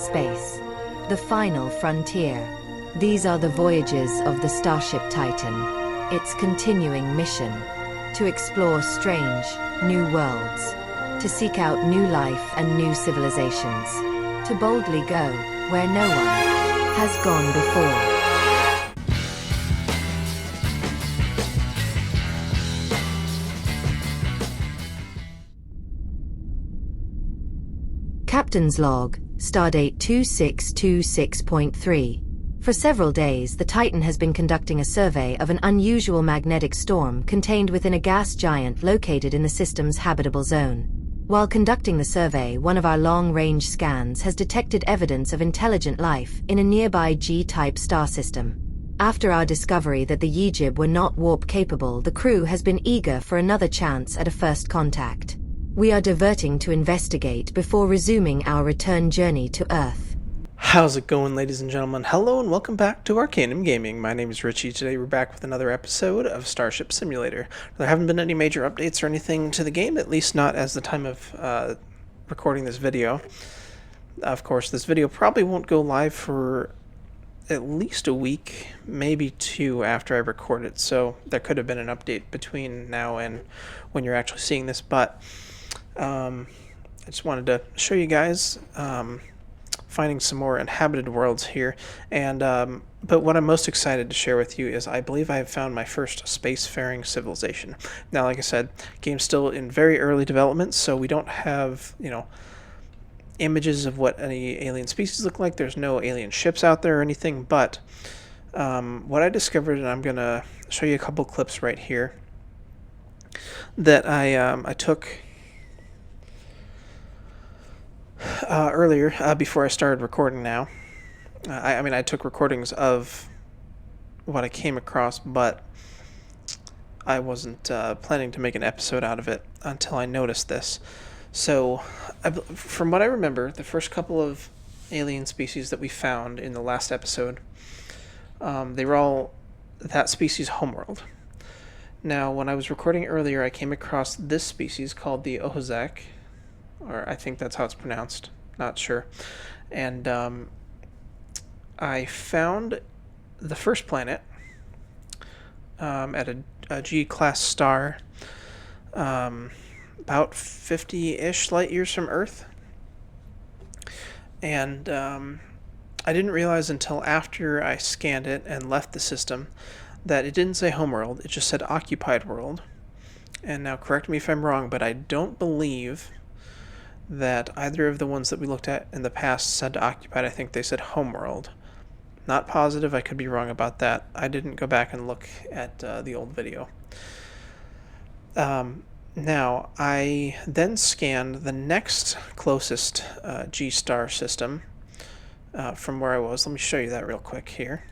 space. The final frontier. These are the voyages of the Starship Titan. Its continuing mission: to explore strange, new worlds, to seek out new life and new civilizations, to boldly go where no one has gone before. Captain's Log, Stardate 2626.3. For several days, the Titan has been conducting a survey of an unusual magnetic storm contained within a gas giant located in the system's habitable zone. While conducting the survey, one of our long-range scans has detected evidence of intelligent life in a nearby G-type star system. After our discovery that the Yijib were not warp-capable, the crew has been eager for another chance at a first contact. We are diverting to investigate before resuming our return journey to Earth. How's it going, ladies and gentlemen? Hello and welcome back to Arcanum Gaming. My name is Richie. Today we're back with another episode of Starship Simulator. There haven't been any major updates or anything to the game, at least not as the time of recording this video. Of course, this video probably won't go live for at least a week, maybe two after I record it, so there could have been an update between now and when you're actually seeing this, but I just wanted to show you guys finding some more inhabited worlds here, and but what I'm most excited to share with you is I believe I have found my first spacefaring civilization. Now, like I said, game's still in very early development, so we don't have, images of what any alien species look like. There's no alien ships out there or anything, but what I discovered, and I'm gonna show you a couple clips right here that I took earlier, before I started recording now. I took recordings of what I came across, but I wasn't planning to make an episode out of it until I noticed this. So, from what I remember, the first couple of alien species that we found in the last episode, they were all that species' homeworld. Now, when I was recording earlier, I came across this species called the Ohozek, or I think that's how it's pronounced, not sure. And I found the first planet at a G-class star, about 50-ish light years from Earth. And I didn't realize until after I scanned it and left the system that it didn't say homeworld, it just said occupied world. And now correct me if I'm wrong, but I don't believe that either of the ones that we looked at in the past said occupied. I think they said homeworld. Not positive, I could be wrong about that. I didn't go back and look at the old video. Now, I then scanned the next closest G-star system from where I was. Let me show you that real quick here.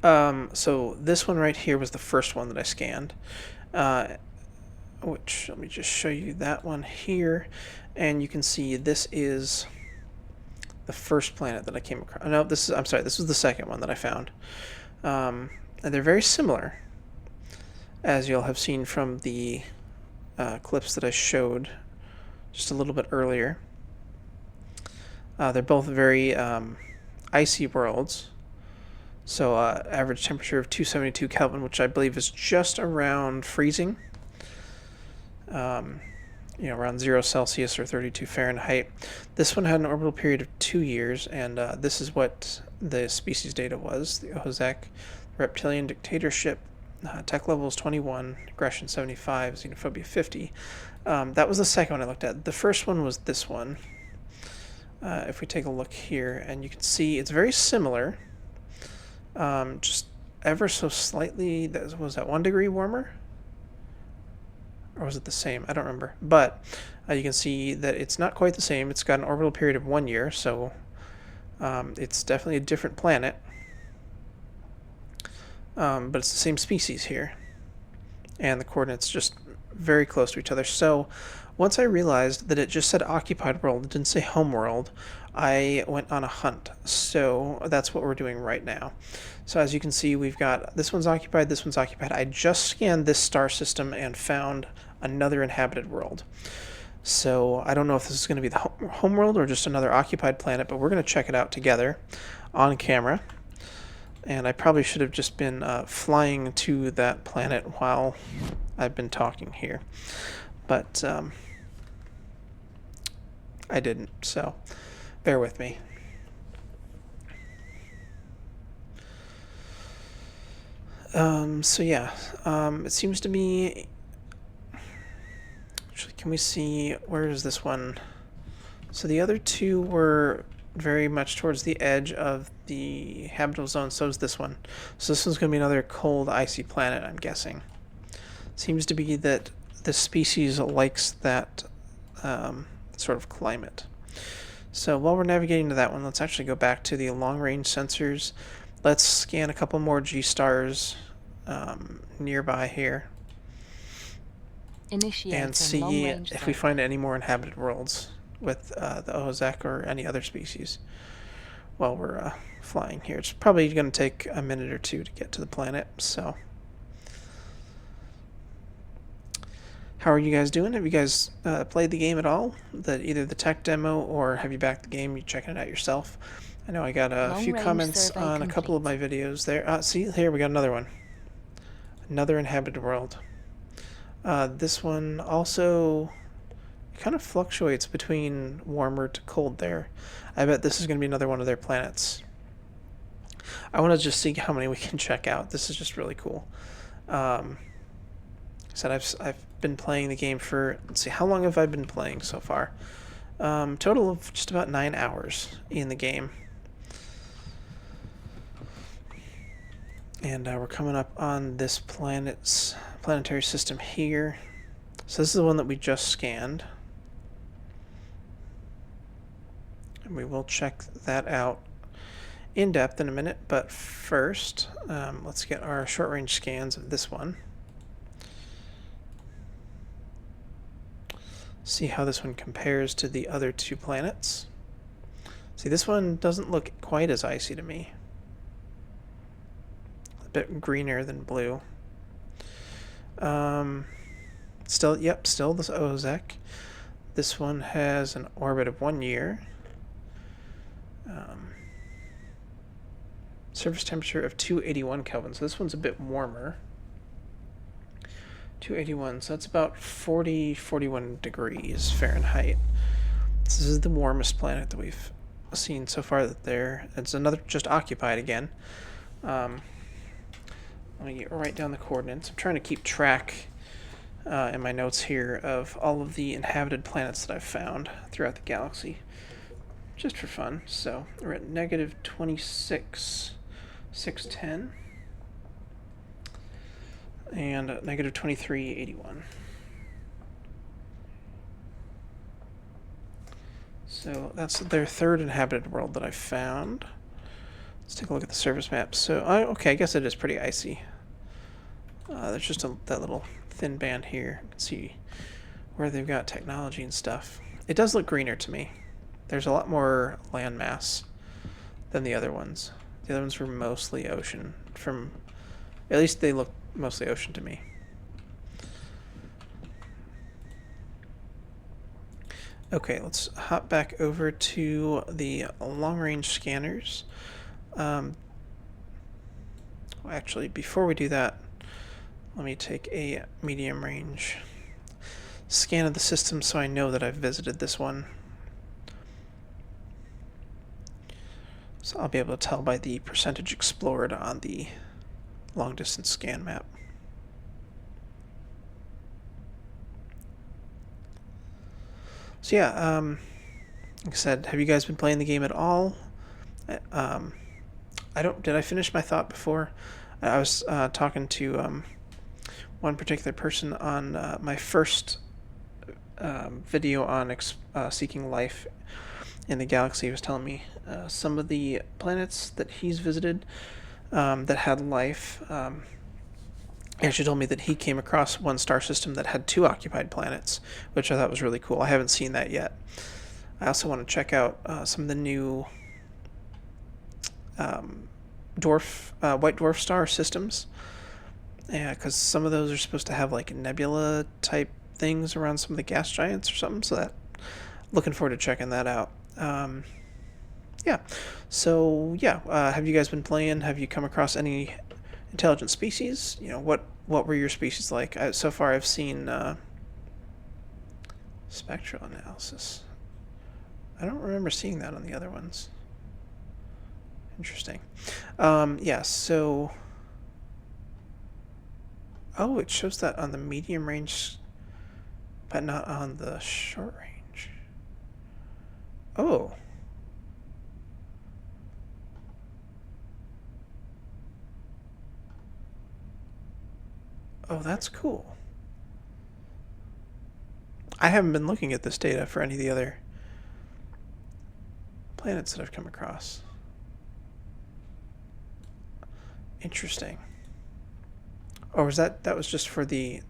So this one right here was the first one that I scanned. Which, let me just show you that one here, and you can see this is the first planet that I came across. No, this was the second one that I found. And they're very similar, as you'll have seen from the clips that I showed just a little bit earlier. They're both very icy worlds. So average temperature of 272 Kelvin, which I believe is just around freezing. Around 0 Celsius or 32 Fahrenheit. This one had an orbital period of 2 years, and this is what the species data was. The Ohozek, reptilian dictatorship, tech level is 21, aggression 75, xenophobia 50. That was the second one I looked at. The first one was this one. If we take a look here, and you can see it's very similar, just ever so slightly, was that 1 degree warmer? Or was it the same? I don't remember. But you can see that it's not quite the same. It's got an orbital period of 1 year, so it's definitely a different planet. But it's the same species here. And the coordinates just very close to each other. So once I realized that it just said occupied world, it didn't say home world, I went on a hunt. So that's what we're doing right now. So as you can see, we've got this one's occupied, this one's occupied. I just scanned this star system and found another inhabited world. So I don't know if this is going to be the homeworld or just another occupied planet, but we're going to check it out together on camera. And I probably should have just been flying to that planet while I've been talking here. But I didn't, so bear with me. So yeah, it seems to be... Actually, can we see, where is this one? So the other two were very much towards the edge of the habitable zone, so is this one. So this one's going to be another cold, icy planet, I'm guessing. Seems to be that this species likes that sort of climate. So while we're navigating to that one, let's actually go back to the long-range sensors. Let's scan a couple more G-stars nearby here. And see if we find any more inhabited worlds with the Ozek or any other species while we're flying here. It's probably going to take a minute or two to get to the planet, so... How are you guys doing? Have you guys played the game at all? Either the tech demo, or have you backed the game? You checking it out yourself? I know I got a few comments on a couple of my videos there. See, here we got another one. Another inhabited world. This one also kind of fluctuates between warmer to cold there. I bet this is going to be another one of their planets. I want to just see how many we can check out. This is just really cool. Said I've been playing the game for, let's see, how long have I been playing so far? Total of just about 9 hours in the game. And we're coming up on this planetary system here. So this is the one that we just scanned. And we will check that out in depth in a minute, but first, let's get our short-range scans of this one. See how this one compares to the other two planets. See, this one doesn't look quite as icy to me. A bit greener than blue. Still this Ozek. This one has an orbit of 1 year. Surface temperature of 281 Kelvin, so this one's a bit warmer. 281, so that's about 41 degrees Fahrenheit. This is the warmest planet that we've seen so far. It's another just occupied again. Let me write down the coordinates. I'm trying to keep track in my notes here of all of the inhabited planets that I've found throughout the galaxy, just for fun. So we're at negative 26,610. And negative 2381. So that's their third inhabited world that I found. Let's take a look at the surface map. So, okay, I guess it is pretty icy. There's just that little thin band here. You can see where they've got technology and stuff. It does look greener to me. There's a lot more landmass than the other ones. The other ones were mostly ocean. At least they look mostly ocean to me. Okay, let's hop back over to the long-range scanners. Actually, before we do that, let me take a medium-range scan of the system so I know that I've visited this one. So I'll be able to tell by the percentage explored on the long-distance scan map. So yeah, like I said, have you guys been playing the game at all? Did I finish my thought before? I was talking to one particular person on my first video on seeking life in the galaxy. He was telling me some of the planets that he's visited that had life. He actually told me that he came across one star system that had 2 occupied planets, which I thought was really cool. I haven't seen that yet. I also want to check out some of the new white dwarf star systems. Yeah, because some of those are supposed to have like nebula type things around some of the gas giants or something. So that, looking forward to checking that out. Yeah. So yeah, have you guys been playing? Have you come across any intelligent species? What were your species like? So far, I've seen spectral analysis. I don't remember seeing that on the other ones. Interesting. Yeah. So. Oh, it shows that on the medium range, but not on the short range. Oh. Oh, that's cool. I haven't been looking at this data for any of the other planets that I've come across. Interesting. Or was that was just for the...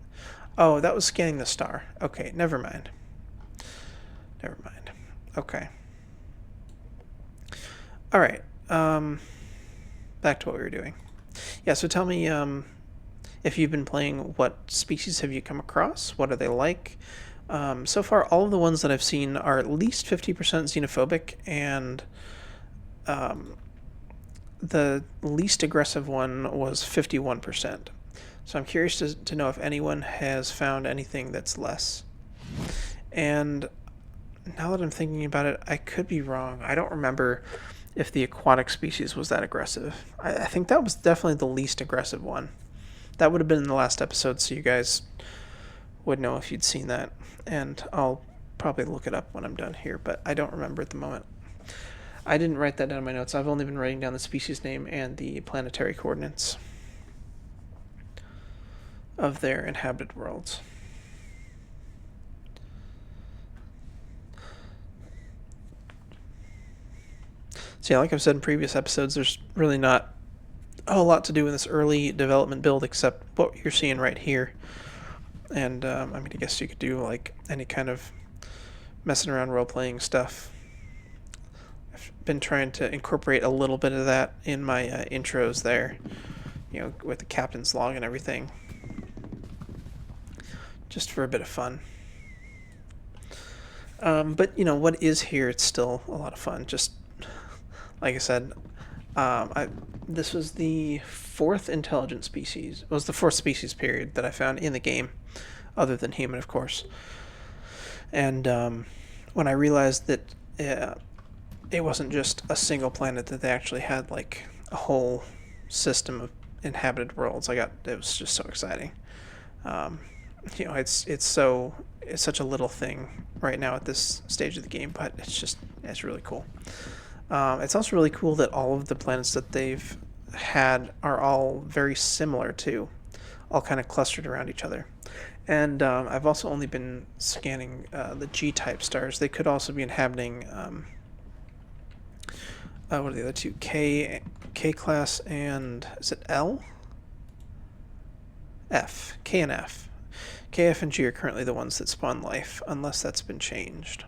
Oh, that was scanning the star. Okay, never mind. Never mind. Okay. All right. Back to what we were doing. Yeah, so tell me, if you've been playing, what species have you come across? What are they like? So far, all of the ones that I've seen are at least 50% xenophobic, and the least aggressive one was 51%. So I'm curious to know if anyone has found anything that's less. And now that I'm thinking about it, I could be wrong. I don't remember if the aquatic species was that aggressive. I think that was definitely the least aggressive one. That would have been in the last episode, so you guys would know if you'd seen that. And I'll probably look it up when I'm done here, but I don't remember at the moment. I didn't write that down in my notes. I've only been writing down the species name and the planetary coordinates of their inhabited worlds. So yeah, like I've said in previous episodes, there's really not a whole lot to do in this early development build except what you're seeing right here. And I mean, I guess you could do like any kind of messing around role-playing stuff. I've been trying to incorporate a little bit of that in my intros there, with the captain's log and everything, just for a bit of fun. But what is here, it's still a lot of fun. Just like I said, this was the fourth intelligent species. It was the fourth species period that I found in the game, other than human, of course. And when I realized that it wasn't just a single planet, that they actually had like a whole system of inhabited worlds, it was just so exciting. It's such a little thing right now at this stage of the game, but it's really cool. It's also really cool that all of the planets that they've had are all very similar too, all kind of clustered around each other. And I've also only been scanning the G-type stars. They could also be inhabiting, what are the other two? K class and, is it L? F. K and F. K, F, and G are currently the ones that spawn life, unless that's been changed.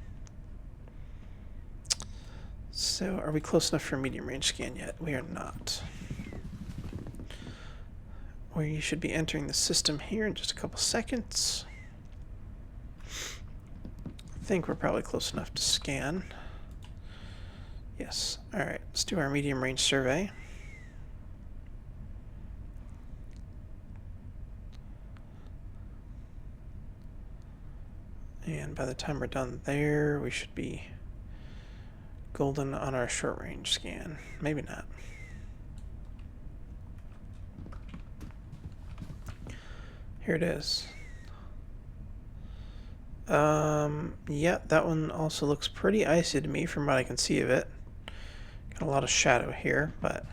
So, are we close enough for a medium range scan yet? We are not. We should be entering the system here in just a couple seconds. I think we're probably close enough to scan. Yes. Alright, let's do our medium range survey. And by the time we're done there, we should be golden on our short range scan. Maybe not. Here it is. Yeah, that one also looks pretty icy to me from what I can see of it. Got a lot of shadow here, but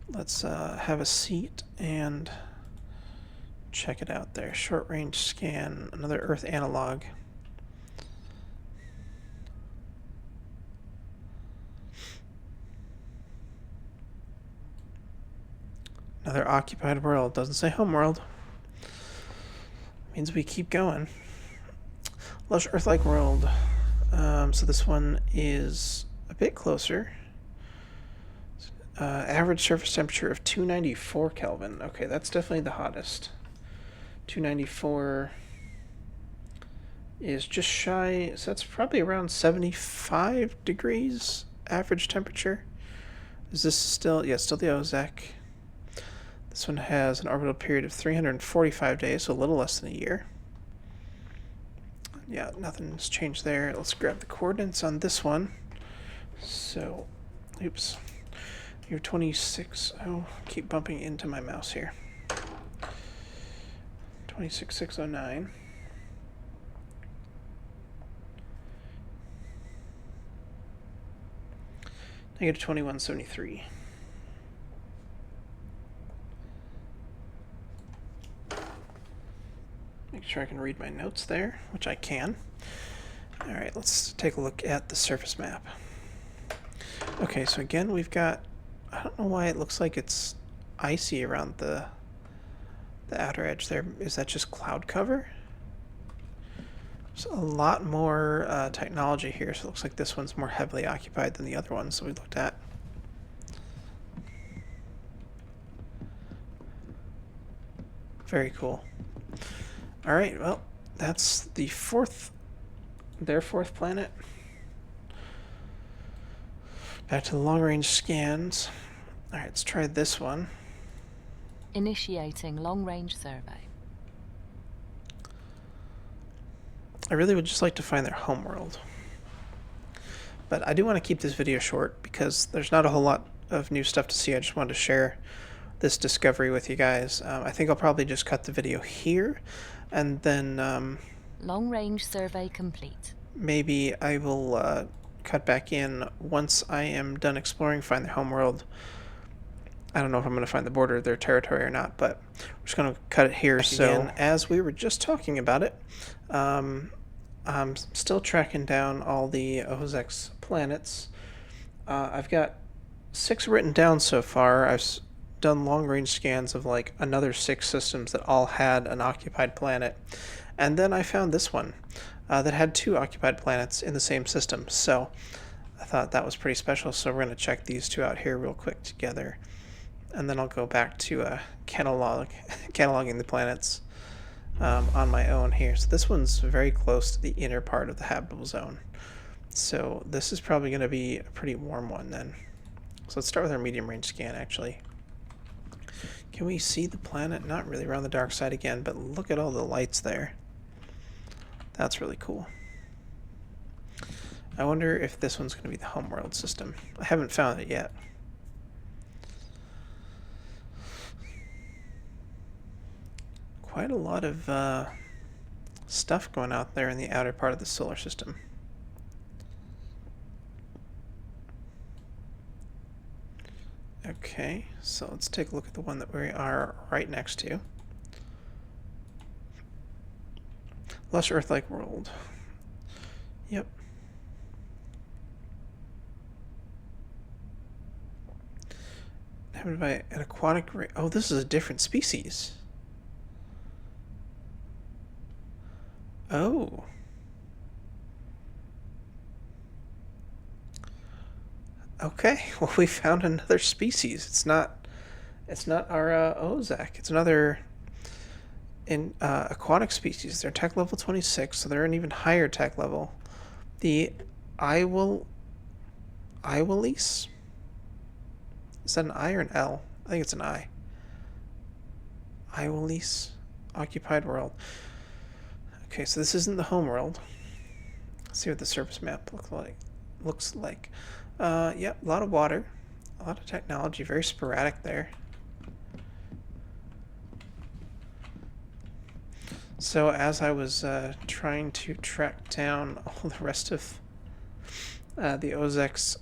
let's have a seat and check it out there. Short range scan, another Earth analog. Another occupied world. Doesn't say home world. Means we keep going. Lush Earth-like world. So this one is a bit closer. Average surface temperature of 294 Kelvin. Okay, that's definitely the hottest. 294 is just shy, so that's probably around 75 degrees average temperature. Is this still, yeah, still the Ozek. This one has an orbital period of 345 days, so a little less than a year. Yeah, nothing's changed there. Let's grab the coordinates on this one. So, oops. You're 26. Oh, keep bumping into my mouse here. 26609. Negative 2173. Make sure I can read my notes there, which I can. Alright, let's take a look at the surface map. Okay, so again we've got, I don't know why it looks like it's icy around the outer edge there. Is that just cloud cover? There's a lot more technology here, so it looks like this one's more heavily occupied than the other ones that we looked at. Very cool. Alright, well, that's the their fourth planet. Back to the long-range scans. Alright, let's try this one. Initiating long-range survey. I really would just like to find their homeworld. But I do want to keep this video short because there's not a whole lot of new stuff to see. I just wanted to share this discovery with you guys. I think I'll probably just cut the video here, and then Long-range survey complete. maybe I will cut back in once I am done exploring, find their homeworld. I don't know if I'm going to find the border of their territory or not, but we're just going to cut it here. So, as we were just talking about it, I'm still tracking down all the Ozek's planets. I've got 6 written down so far. I've done long-range scans of like another 6 systems that all had an occupied planet. And then I found this one that had 2 occupied planets in the same system. So I thought that was pretty special. So we're going to check these 2 out here real quick together. And then I'll go back to cataloging the planets on my own here. So this one's very close to the inner part of the habitable zone. So this is probably going to be a pretty warm one then. So let's start with our medium range scan actually. Can we see the planet? Not really, around the dark side again, but look at all the lights there. That's really cool. I wonder if this one's going to be the homeworld system. I haven't found it yet. Quite a lot of stuff going out there in the outer part of the solar system. Okay, so let's take a look at the one that we are right next to. Less Earth-like world. Yep. Inhabited by an aquatic race. Oh, this is a different species. Oh. Okay, well we found another species. It's not our Ozek. It's another aquatic species. They're tech level 26, so they're an even higher tech level. The Iwilese? Is that an I or an L? I think it's an I. Iwilese, occupied world. Okay, so this isn't the homeworld. Let's see what the surface map looks like. Yeah, a lot of water, a lot of technology, very sporadic there. So as I was trying to track down all the rest of the Ozek's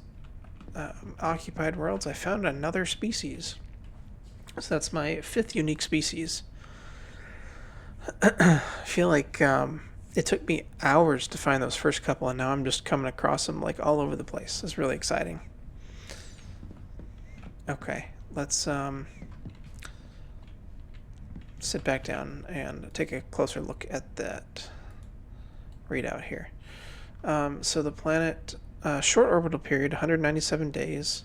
occupied worlds, I found another species. So that's my 5th unique species. I feel like it took me hours to find those first couple, and now I'm just coming across them like all over the place. It's really exciting. Okay, let's sit back down and take a closer look at that readout here. So the planet, short orbital period, 197 days.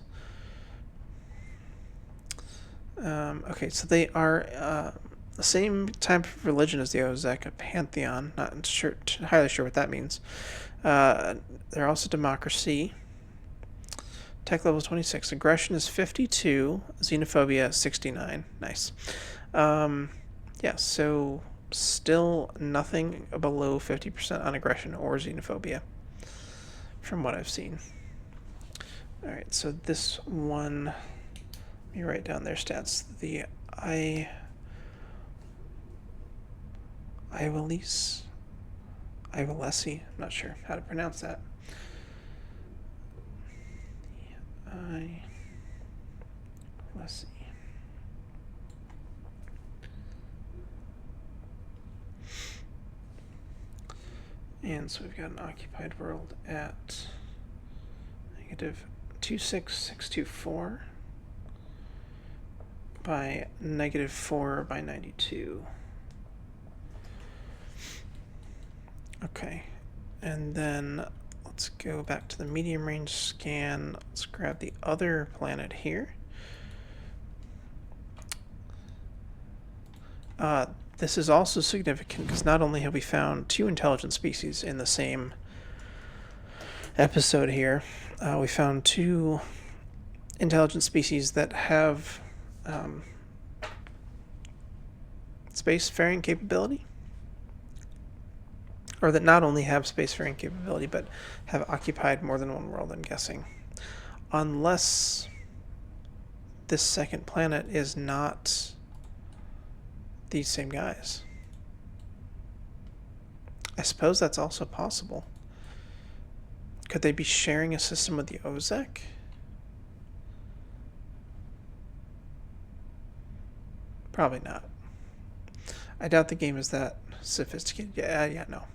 Okay, so they are the same type of religion as the Ozek, a pantheon. Not entirely sure what that means. They're also democracy. Tech level 26. Aggression is 52. Xenophobia 69. Nice. Yeah, so still nothing below 50% on aggression or xenophobia from what I've seen. Alright, so this one, let me write down their stats. The Iwalese, I'm not sure how to pronounce that. Iwalese. And so we've got an occupied world at negative 26624 by negative 4 by 92. Okay, and then let's go back to the medium range scan. Let's grab the other planet here. This is also significant because not only have we found 2 intelligent species in the same episode here, we found 2 intelligent species that have spacefaring capability, or that not only have spacefaring capability but have occupied more than one world, I'm guessing. Unless this second planet is not these same guys. I suppose that's also possible. Could they be sharing a system with the Ozek? Probably not. I doubt the game is that sophisticated. Yeah, no.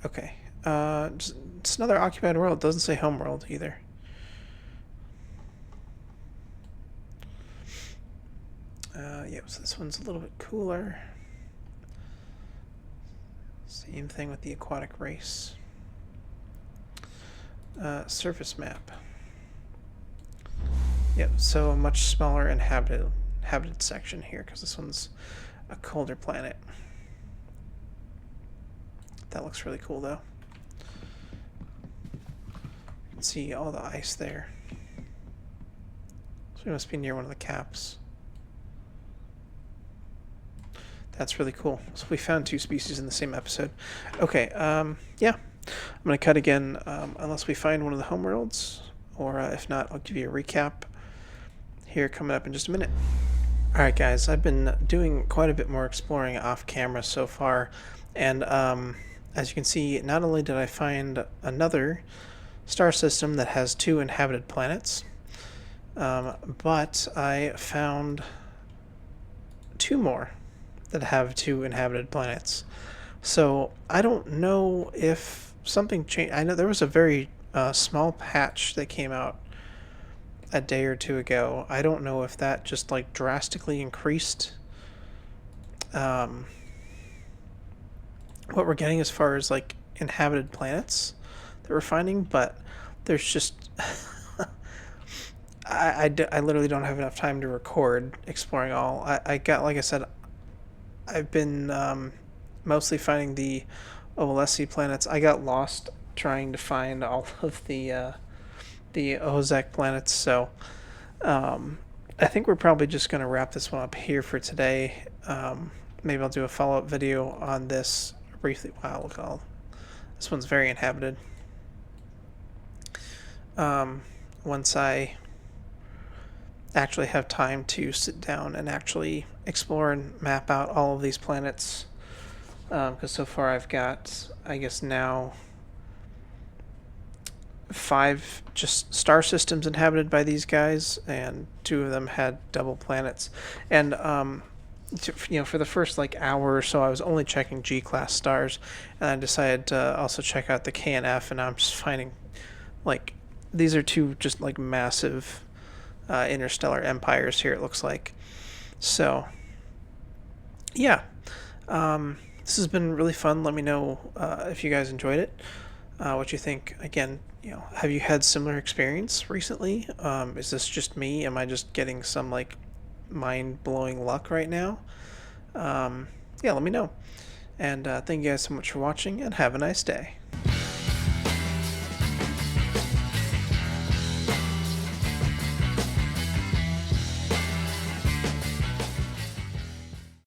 Okay. It's another occupied world. It doesn't say home world either. Yep, so this one's a little bit cooler. Same thing with the aquatic race. Surface map. Yep, so a much smaller inhabited section here because this one's a colder planet. That looks really cool though. You can see all the ice there. So we must be near one of the caps. That's really cool. So we found 2 species in the same episode. Okay, yeah. I'm going to cut again unless we find one of the homeworlds, or if not, I'll give you a recap here coming up in just a minute. Alright guys, I've been doing quite a bit more exploring off camera so far, and as you can see, not only did I find another star system that has 2 inhabited planets, but I found 2 more that have 2 inhabited planets. So I don't know if something changed. I know there was a very small patch that came out a day or 2 ago. I don't know if that just like drastically increased what we're getting as far as like inhabited planets that we're finding, but there's just I literally don't have enough time to record exploring all. I got, like I said, I've been mostly finding the Iwalese planets. I got lost trying to find all of the Ozek planets, so I think we're probably just going to wrap this one up here for today. Maybe I'll do a follow-up video on this briefly. Wow, look at all. This one's very inhabited. Once I actually have time to sit down and actually explore and map out all of these planets, because so far I've got, I guess now, 5 just star systems inhabited by these guys, and 2 of them had double planets. And for the first like hour or so I was only checking G-class stars, and I decided to also check out the K and F, and I'm just finding like these are 2 just like massive interstellar empires here, it looks like. So yeah, this has been really fun. Let me know if you guys enjoyed it, what you think. Again, have you had similar experience recently? Is this just me? Am I just getting some like mind-blowing luck right now? yeah, let me know. And thank you guys so much for watching, and have a nice day.